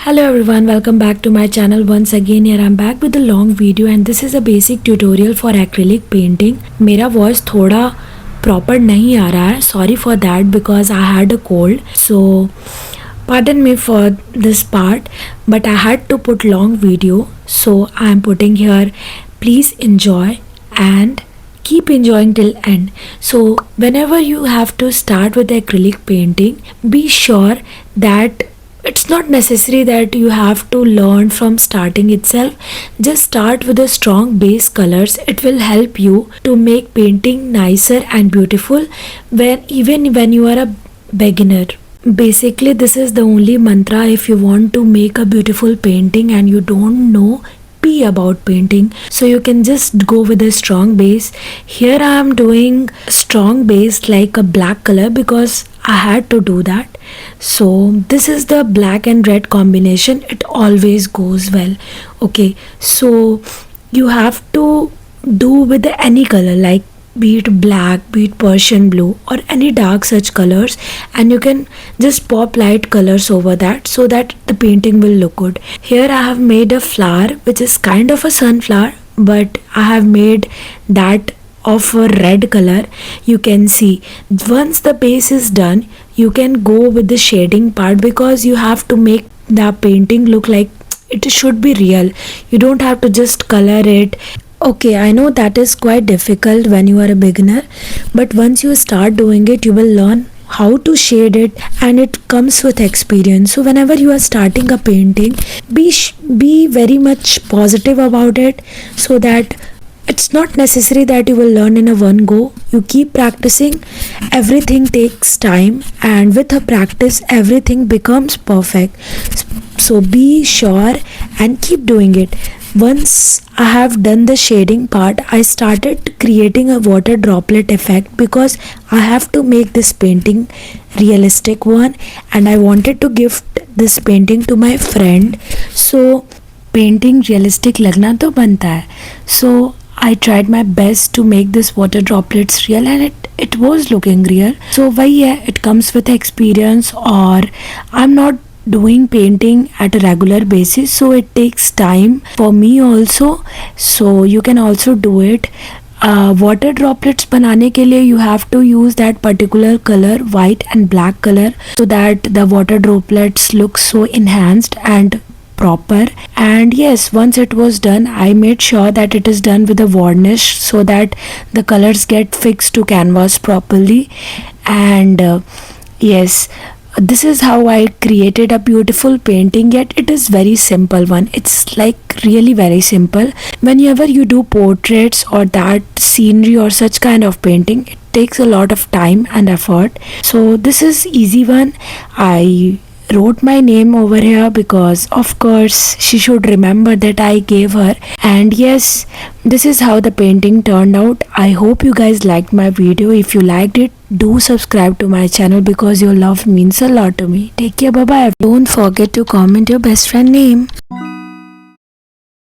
Hello everyone, welcome back to my channel once again. Here I'm back with a long video and this is a basic tutorial for acrylic painting. मेरा voice थोड़ा proper नहीं आ रहा है, sorry for that because I had a cold, so pardon me for this part, but I had to put long video, so I am putting here. Please enjoy and keep enjoying till end. So whenever you have to start with acrylic painting, be sure that it's not necessary that you have to learn from starting itself. Just start with a strong base colors. It will help you to make painting nicer and beautiful even when you are a beginner. Basically, this is the only mantra if you want to make a beautiful painting and you don't know about painting, so you can just go with a strong base. Here I am doing strong base like a black color because I had to do that. So this is the black and red combination, it always goes well. Okay, so you have to do with any color, like be it black, be it Persian blue or any dark such colors, and you can just pop light colors over that so that the painting will look good. Here I have made a flower which is kind of a sunflower, but I have made that of a red color. You can see once the base is done, you can go with the shading part because you have to make the painting look like it should be real. You don't have to just color it. Okay, I know that is quite difficult when you are a beginner, but once you start doing it, you will learn how to shade it and it comes with experience. So whenever you are starting a painting, be very much positive about it, so that it's not necessary that you will learn in a one go. You keep practicing, everything takes time, and with a practice everything becomes perfect. So be sure and keep doing it. Once I have done the shading part, I started creating a water droplet effect because I have to make this painting realistic one and I wanted to gift this painting to my friend. So painting realistic lagna to banta hai. So I tried my best to make this water droplets real and it was looking real. So wahi hai, it comes with experience, or I'm not doing painting at a regular basis, so it takes time for me also, so you can also do it. Water droplets बनाने के लिए you have to use that particular color, white and black color, so that the water droplets look so enhanced and proper. And yes, once it was done, I made sure that it is done with a varnish so that the colors get fixed to canvas properly. And yes, this is how I created a beautiful painting, yet it is very simple one. It's like really very simple. Whenever you do portraits or that scenery or such kind of painting, it takes a lot of time and effort. So this is easy one. I wrote my name over here because of course she should remember that I gave her. And yes, this is how the painting turned out. I hope you guys liked my video. If you liked it, do subscribe to my channel because your love means a lot to me. Take care, bye bye. Don't forget to comment your best friend name.